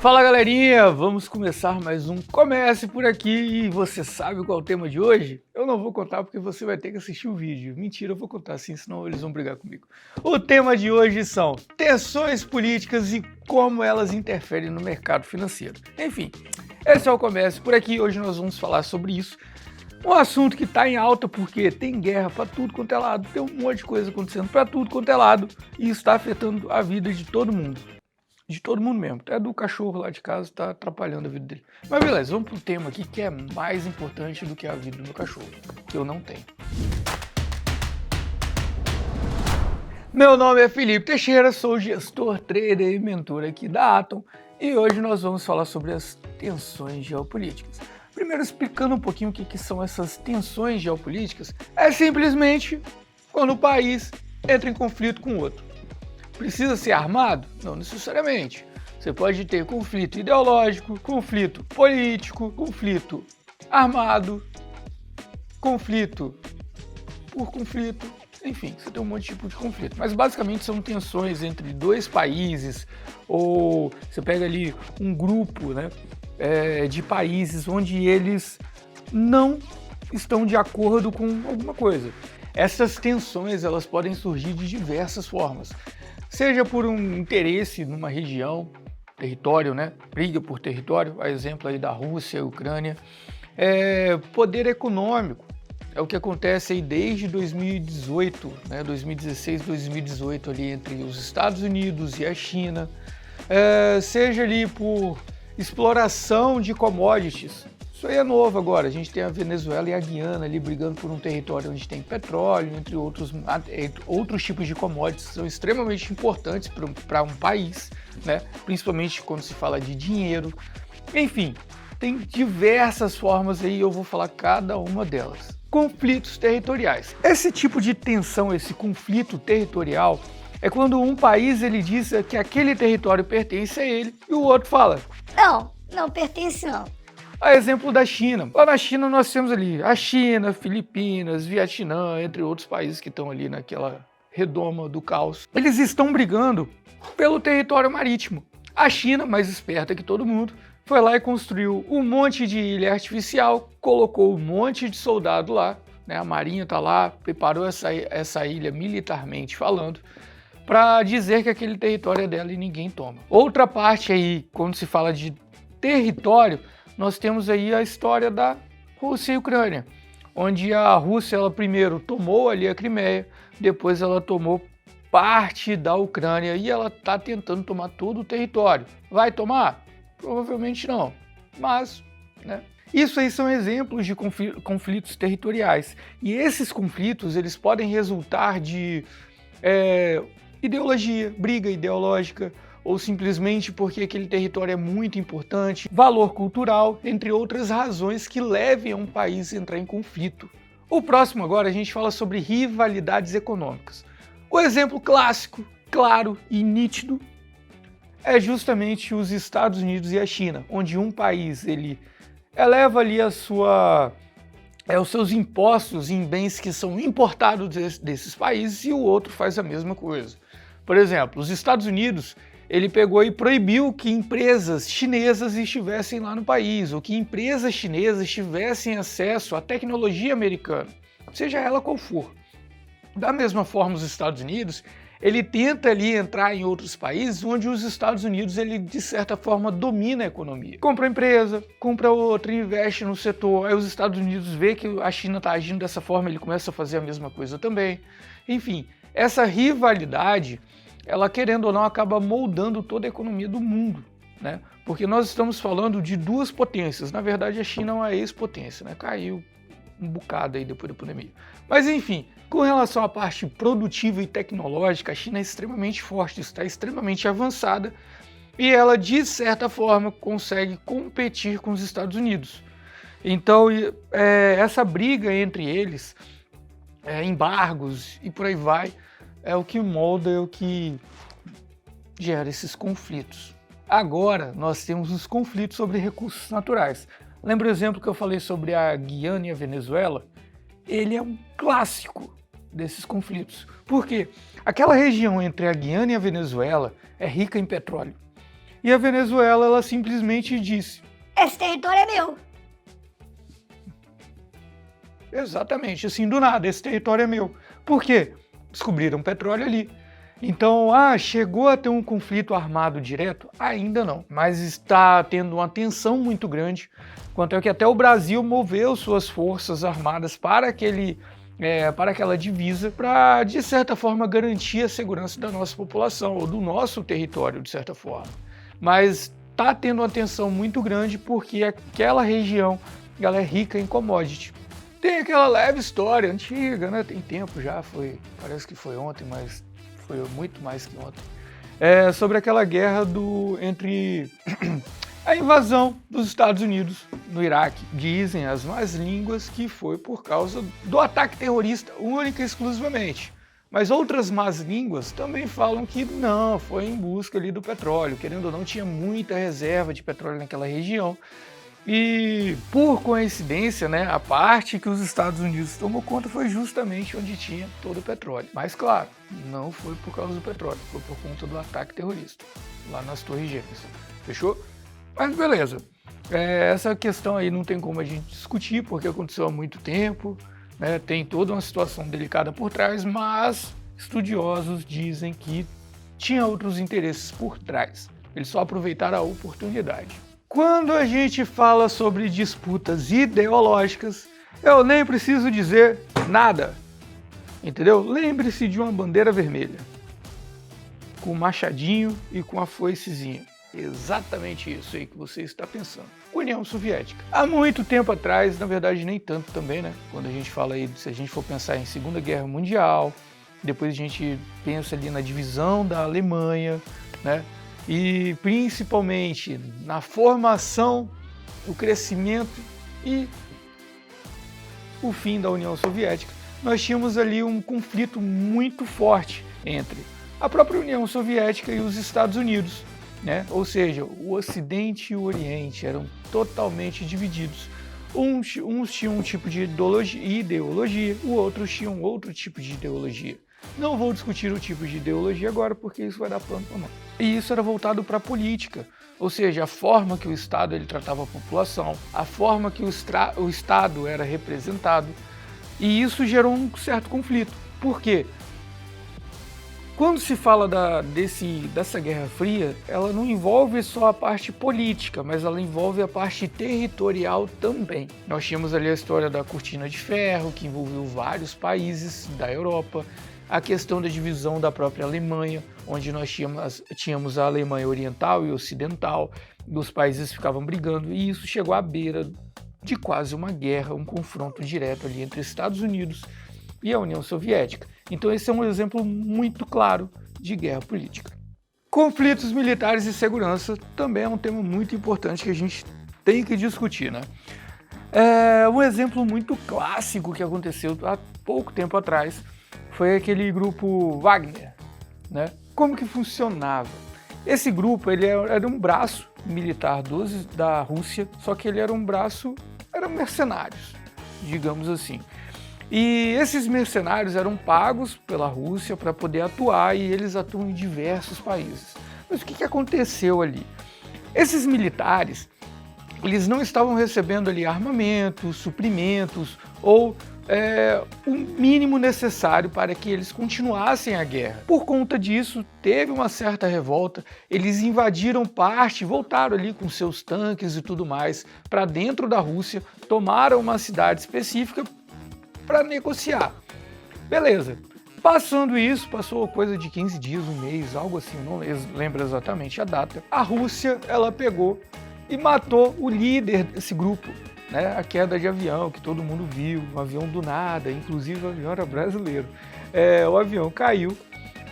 Fala galerinha, vamos começar mais um Comece por Aqui e você sabe qual é o tema de hoje? Eu não vou contar porque você vai ter que assistir o vídeo. Mentira, eu vou contar sim, senão eles vão brigar comigo. O tema de hoje são tensões políticas e como elas interferem no mercado financeiro. Enfim, esse é o Comece por Aqui, hoje nós vamos falar sobre isso. Um assunto que está em alta porque tem guerra para tudo quanto é lado, tem um monte de coisa acontecendo para tudo quanto é lado e está afetando a vida de todo mundo. De todo mundo mesmo, até do cachorro lá de casa tá atrapalhando a vida dele. Mas beleza, vamos pro tema aqui que é mais importante do que a vida do meu cachorro, que eu não tenho. Meu nome é Felipe Teixeira, sou gestor, trader e mentor aqui da Atom e hoje nós vamos falar sobre as tensões geopolíticas. Primeiro explicando um pouquinho o que são essas tensões geopolíticas, é simplesmente quando o país entra em conflito com o outro. Precisa ser armado? Não necessariamente. Você pode ter conflito ideológico, conflito político, conflito armado, conflito por conflito, enfim, você tem um monte de tipo de conflito. Mas basicamente são tensões entre dois países, ou você pega ali um grupo, né, de países onde eles não estão de acordo com alguma coisa. Essas tensões elas podem surgir de diversas formas. Seja por um interesse numa região, território, né? Briga por território, a exemplo aí da Rússia e Ucrânia. Poder econômico, é o que acontece aí desde 2018, né? 2016, 2018 ali entre os Estados Unidos e a China. Seja ali por exploração de commodities. Isso aí é novo agora, a gente tem a Venezuela e a Guiana ali brigando por um território onde tem petróleo, entre outros tipos de commodities que são extremamente importantes para um país, né? Principalmente quando se fala de dinheiro. Enfim, tem diversas formas aí, eu vou falar cada uma delas. Conflitos territoriais. Esse tipo de tensão, esse conflito territorial, é quando um país ele diz que aquele território pertence a ele e o outro fala: Não pertence não. A exemplo da China. Lá na China nós temos ali a China, Filipinas, Vietnã, entre outros países que estão ali naquela redoma do caos. Eles estão brigando pelo território marítimo. A China, mais esperta que todo mundo, foi lá e construiu um monte de ilha artificial, colocou um monte de soldado lá, né? A Marinha está lá, preparou essa ilha militarmente falando, para dizer que aquele território é dela e ninguém toma. Outra parte aí, quando se fala de território, nós temos aí a história da Rússia e Ucrânia, onde a Rússia ela primeiro tomou ali a Crimeia, depois ela tomou parte da Ucrânia e ela está tentando tomar todo o território. Vai tomar? Provavelmente não, mas, né? Isso aí são exemplos de conflitos territoriais e esses conflitos eles podem resultar de ideologia, briga ideológica, ou simplesmente porque aquele território é muito importante, valor cultural, entre outras razões que levem a um país a entrar em conflito. O próximo agora a gente fala sobre rivalidades econômicas. O exemplo clássico, claro e nítido é justamente os Estados Unidos e a China, onde um país ele eleva ali os seus impostos em bens que são importados desses países e o outro faz a mesma coisa. Por exemplo, os Estados Unidos ele pegou e proibiu que empresas chinesas estivessem lá no país, ou que empresas chinesas tivessem acesso à tecnologia americana, seja ela qual for. Da mesma forma, os Estados Unidos, ele tenta ali entrar em outros países onde os Estados Unidos, ele de certa forma domina a economia. Compra uma empresa, compra outra, investe no setor, aí os Estados Unidos vê que a China está agindo dessa forma, ele começa a fazer a mesma coisa também. Enfim, essa rivalidade, ela querendo ou não acaba moldando toda a economia do mundo, né? Porque nós estamos falando de duas potências, na verdade a China é uma ex-potência, né? Caiu um bocado aí depois da pandemia. Mas enfim, com relação à parte produtiva e tecnológica, a China é extremamente forte, está extremamente avançada e ela de certa forma consegue competir com os Estados Unidos. Então essa briga entre eles, embargos e por aí vai, é o que molda, é o que gera esses conflitos. Agora nós temos os conflitos sobre recursos naturais. Lembra o exemplo que eu falei sobre a Guiana e a Venezuela? Ele é um clássico desses conflitos. Por quê? Aquela região entre a Guiana e a Venezuela é rica em petróleo. E a Venezuela, ela simplesmente disse: esse território é meu. exatamente, assim, do nada, esse território é meu. Por quê? Descobriram petróleo ali. Então, chegou a ter um conflito armado direto? Ainda não, mas está tendo uma tensão muito grande, quanto é que até o Brasil moveu suas forças armadas para aquela divisa, para, de certa forma, garantir a segurança da nossa população, ou do nosso território, de certa forma. Mas está tendo uma tensão muito grande porque aquela região ela é rica em commodity. Tem aquela leve história antiga, né? Tem tempo já, parece que foi ontem, mas foi muito mais que ontem. Sobre aquela guerra entre a invasão dos Estados Unidos no Iraque. Dizem as más línguas que foi por causa do ataque terrorista, única e exclusivamente. Mas outras más línguas também falam que não, foi em busca ali do petróleo. Querendo ou não, tinha muita reserva de petróleo naquela região. E, por coincidência, né, a parte que os Estados Unidos tomou conta foi justamente onde tinha todo o petróleo. Mas, claro, não foi por causa do petróleo, foi por conta do ataque terrorista, lá nas Torres Gêmeas. Fechou? Mas beleza. Essa questão aí não tem como a gente discutir, porque aconteceu há muito tempo, né, tem toda uma situação delicada por trás, mas estudiosos dizem que tinha outros interesses por trás. Eles só aproveitaram a oportunidade. Quando a gente fala sobre disputas ideológicas, eu nem preciso dizer nada, entendeu? Lembre-se de uma bandeira vermelha, com um machadinho e com a foicezinha. Exatamente isso aí que você está pensando. União Soviética. Há muito tempo atrás, na verdade nem tanto também, né? Quando a gente fala aí, se a gente for pensar em Segunda Guerra Mundial, depois a gente pensa ali na divisão da Alemanha, né? E principalmente na formação, o crescimento e o fim da União Soviética, nós tínhamos ali um conflito muito forte entre a própria União Soviética e os Estados Unidos, né? Ou seja, o Ocidente e o Oriente eram totalmente divididos. Uns tinham um tipo de ideologia, os outros tinham outro tipo de ideologia. Não vou discutir o tipo de ideologia agora, porque isso vai dar pano para mão. E isso era voltado para a política, ou seja, a forma que o Estado ele tratava a população, a forma que o Estado era representado, e isso gerou um certo conflito. Por quê? Quando se fala dessa Guerra Fria, ela não envolve só a parte política, mas ela envolve a parte territorial também. Nós tínhamos ali a história da Cortina de Ferro, que envolveu vários países da Europa, a questão da divisão da própria Alemanha, onde nós tínhamos a Alemanha Oriental e Ocidental, e os países ficavam brigando, e isso chegou à beira de quase uma guerra, um confronto direto ali entre Estados Unidos e a União Soviética. Então esse é um exemplo muito claro de guerra política. Conflitos militares e segurança também é um tema muito importante que a gente tem que discutir, né? Um exemplo muito clássico que aconteceu há pouco tempo atrás foi aquele grupo Wagner, né? Como que funcionava? Esse grupo ele era um braço militar da Rússia, só que ele eram mercenários, digamos assim. E esses mercenários eram pagos pela Rússia para poder atuar, e eles atuam em diversos países. Mas o que aconteceu ali? Esses militares, eles não estavam recebendo ali armamentos, suprimentos ou o mínimo necessário para que eles continuassem a guerra. Por conta disso, teve uma certa revolta, eles invadiram voltaram ali com seus tanques e tudo mais para dentro da Rússia, tomaram uma cidade específica para negociar. Beleza. Passando isso, passou coisa de 15 dias, um mês, algo assim, não lembro exatamente a data. A Rússia, ela pegou e matou o líder desse grupo, né? A queda de avião, que todo mundo viu, um avião do nada, inclusive o avião era brasileiro. O avião caiu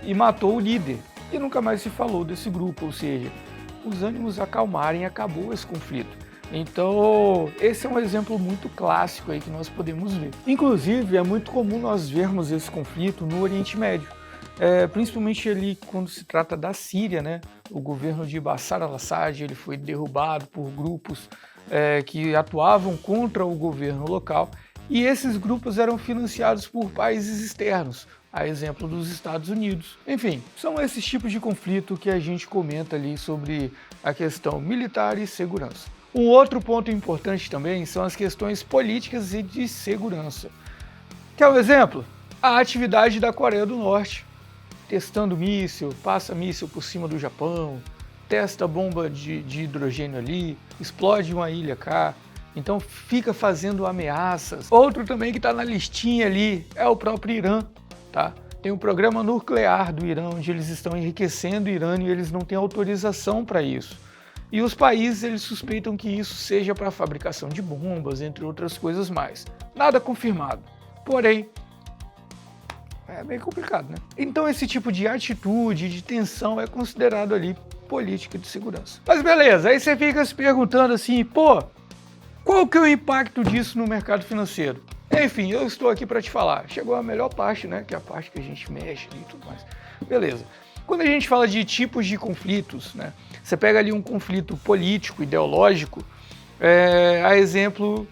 e matou o líder. E nunca mais se falou desse grupo, ou seja, os ânimos acalmaram e acabou esse conflito. Então, esse é um exemplo muito clássico aí que nós podemos ver. Inclusive, é muito comum nós vermos esse conflito no Oriente Médio, principalmente ali quando se trata da Síria, né? O governo de Bashar al-Assad ele foi derrubado por grupos que atuavam contra o governo local, e esses grupos eram financiados por países externos, a exemplo dos Estados Unidos. Enfim, são esses tipos de conflito que a gente comenta ali sobre a questão militar e segurança. Um outro ponto importante também são as questões políticas e de segurança. Quer um exemplo? A atividade da Coreia do Norte, testando míssil, passa míssil por cima do Japão, testa bomba de hidrogênio ali, explode uma ilha cá, então fica fazendo ameaças. Outro também que está na listinha ali é o próprio Irã, tá? Tem o programa nuclear do Irã, onde eles estão enriquecendo o urânio e eles não têm autorização para isso. E os países eles suspeitam que isso seja para a fabricação de bombas, entre outras coisas mais. Nada confirmado. Porém, é meio complicado, né? Então esse tipo de atitude, de tensão é considerado ali política de segurança. Mas beleza, aí você fica se perguntando assim, pô, qual que é o impacto disso no mercado financeiro? Enfim, eu estou aqui para te falar. Chegou a melhor parte, né? Que é a parte que a gente mexe e tudo mais. Beleza. Quando a gente fala de tipos de conflitos, né? Você pega ali um conflito político, ideológico, a exemplo,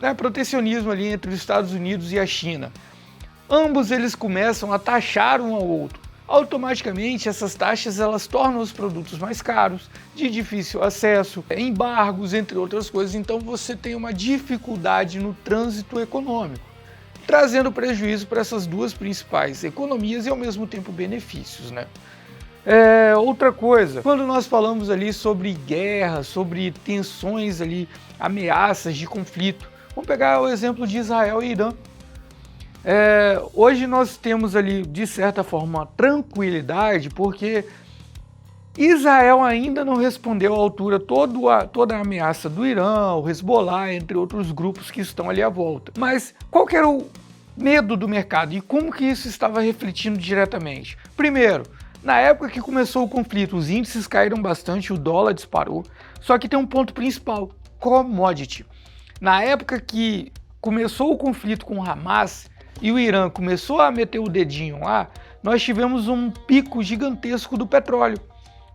né, protecionismo ali entre os Estados Unidos e a China. Ambos eles começam a taxar um ao outro. Automaticamente essas taxas elas tornam os produtos mais caros, de difícil acesso, embargos, entre outras coisas. Então você tem uma dificuldade no trânsito econômico, trazendo prejuízo para essas duas principais economias e ao mesmo tempo benefícios, né? Outra coisa, quando nós falamos ali sobre guerra, sobre tensões ali, ameaças de conflito, vamos pegar o exemplo de Israel e Irã. Hoje nós temos ali, de certa forma, uma tranquilidade, porque Israel ainda não respondeu à altura toda a ameaça do Irã, o Hezbollah, entre outros grupos que estão ali à volta. Mas qual que era o medo do mercado e como que isso estava refletindo diretamente? Primeiro, na época que começou o conflito, os índices caíram bastante, o dólar disparou, só que tem um ponto principal, commodity. Na época que começou o conflito com o Hamas e o Irã começou a meter o dedinho lá, nós tivemos um pico gigantesco do petróleo.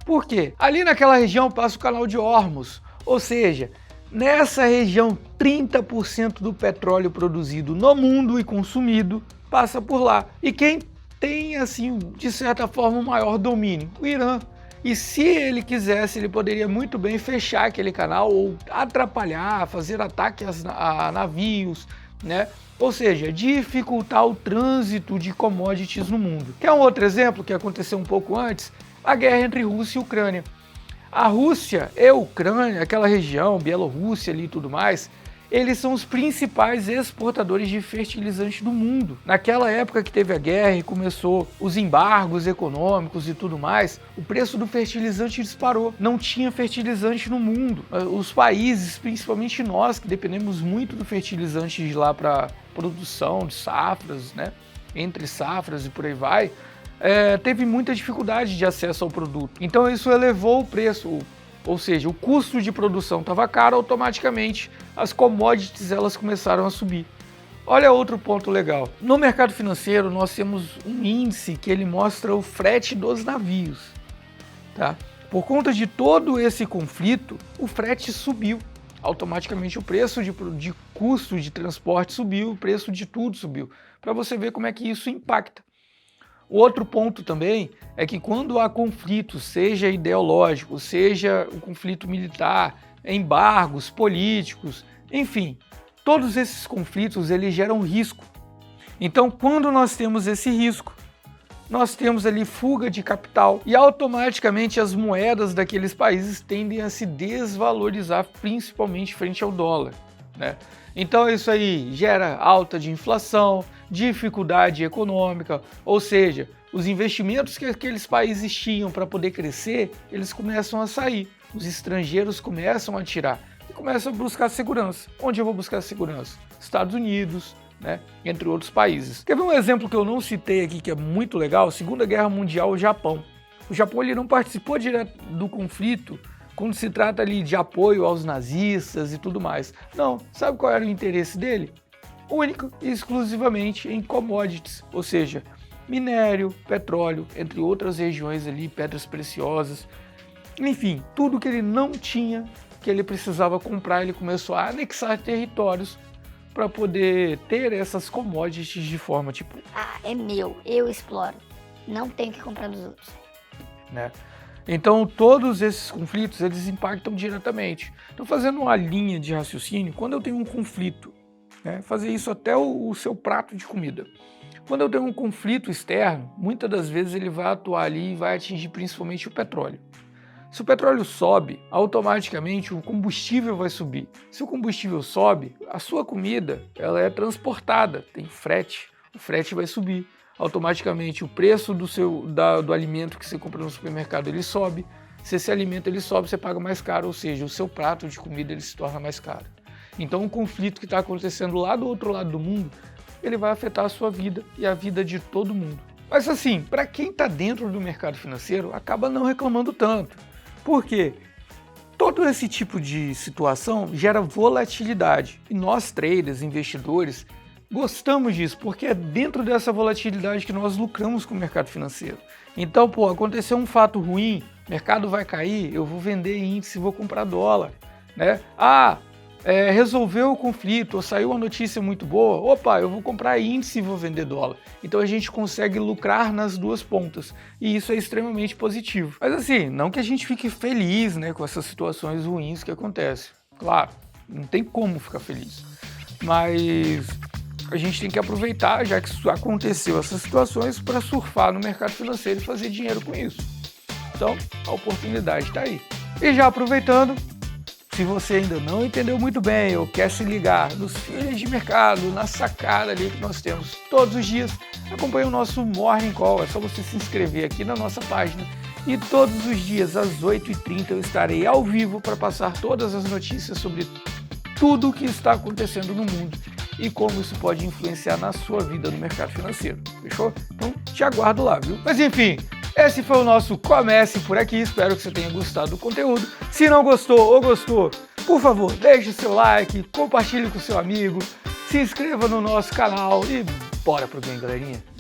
Por quê? Ali naquela região passa o canal de Hormuz, ou seja, nessa região 30% do petróleo produzido no mundo e consumido passa por lá. E quem tem, assim, de certa forma, um maior domínio? O Irã. E se ele quisesse, ele poderia muito bem fechar aquele canal ou atrapalhar, fazer ataques a navios, né? Ou seja, dificultar o trânsito de commodities no mundo. Quer um outro exemplo que aconteceu um pouco antes? A guerra entre Rússia e Ucrânia. A Rússia e a Ucrânia, aquela região, Bielorrússia ali e tudo mais, eles são os principais exportadores de fertilizante do mundo. Naquela época que teve a guerra e começou os embargos econômicos e tudo mais, o preço do fertilizante disparou. Não tinha fertilizante no mundo. Os países, principalmente nós, que dependemos muito do fertilizante de lá para produção de safras, né? Entre safras e por aí vai, teve muita dificuldade de acesso ao produto. Então isso elevou o preço. Ou seja, o custo de produção estava caro, automaticamente as commodities elas começaram a subir. Olha outro ponto legal. No mercado financeiro nós temos um índice que ele mostra o frete dos navios. Tá? Por conta de todo esse conflito, o frete subiu. Automaticamente o preço de custo de transporte subiu, o preço de tudo subiu. Para você ver como é que isso impacta. O outro ponto também é que quando há conflito, seja ideológico, seja um conflito militar, embargos políticos, enfim, todos esses conflitos eles geram risco. Então, quando nós temos esse risco, nós temos ali fuga de capital e automaticamente as moedas daqueles países tendem a se desvalorizar, principalmente frente ao dólar, né? Então isso aí gera alta de inflação, dificuldade econômica, ou seja, os investimentos que aqueles países tinham para poder crescer, eles começam a sair, os estrangeiros começam a tirar e começam a buscar segurança. Onde eu vou buscar segurança? Estados Unidos, né? Entre outros países. Quer ver um exemplo que eu não citei aqui que é muito legal? Segunda Guerra Mundial, o Japão. O Japão ele não participou direto do conflito quando se trata ali de apoio aos nazistas e tudo mais. Não, sabe qual era o interesse dele? Único e exclusivamente em commodities, ou seja, minério, petróleo, entre outras regiões ali, pedras preciosas, enfim, tudo que ele não tinha, que ele precisava comprar, ele começou a anexar territórios para poder ter essas commodities de forma tipo... Ah, é meu, eu exploro, não tenho que comprar dos outros. Né? Então todos esses conflitos eles impactam diretamente. Então fazendo uma linha de raciocínio, quando eu tenho um conflito, né, fazer isso até o seu prato de comida. Quando eu tenho um conflito externo, muitas das vezes ele vai atuar ali e vai atingir principalmente o petróleo. Se o petróleo sobe, automaticamente o combustível vai subir. Se o combustível sobe, a sua comida ela é transportada, tem frete, o frete vai subir. Automaticamente o preço do alimento que você compra no supermercado ele sobe. Se esse alimento ele sobe, você paga mais caro, ou seja, o seu prato de comida ele se torna mais caro. Então, um conflito que está acontecendo lá do outro lado do mundo, ele vai afetar a sua vida e a vida de todo mundo. Mas assim, para quem está dentro do mercado financeiro, acaba não reclamando tanto. Por quê? Todo esse tipo de situação gera volatilidade. E nós, traders, investidores, gostamos disso, porque é dentro dessa volatilidade que nós lucramos com o mercado financeiro. Então, aconteceu um fato ruim, mercado vai cair, eu vou vender índice e vou comprar dólar, né? Resolveu o conflito, ou saiu uma notícia muito boa, eu vou comprar índice e vou vender dólar. Então a gente consegue lucrar nas duas pontas, e isso é extremamente positivo. Mas assim, não que a gente fique feliz, né, com essas situações ruins que acontecem. Claro, não tem como ficar feliz, mas a gente tem que aproveitar, já que aconteceu essas situações, para surfar no mercado financeiro e fazer dinheiro com isso. Então, a oportunidade está aí. E já aproveitando, se você ainda não entendeu muito bem ou quer se ligar nos feelings de mercado, na sacada ali que nós temos todos os dias, acompanhe o nosso Morning Call. É só você se inscrever aqui na nossa página e todos os dias às 8h30 eu estarei ao vivo para passar todas as notícias sobre tudo o que está acontecendo no mundo e como isso pode influenciar na sua vida no mercado financeiro. Fechou? Então te aguardo lá, viu? Mas enfim, esse foi o nosso Comece por Aqui, espero que você tenha gostado do conteúdo. Se não gostou ou gostou, por favor, deixe o seu like, compartilhe com o seu amigo, se inscreva no nosso canal e bora pro game, galerinha!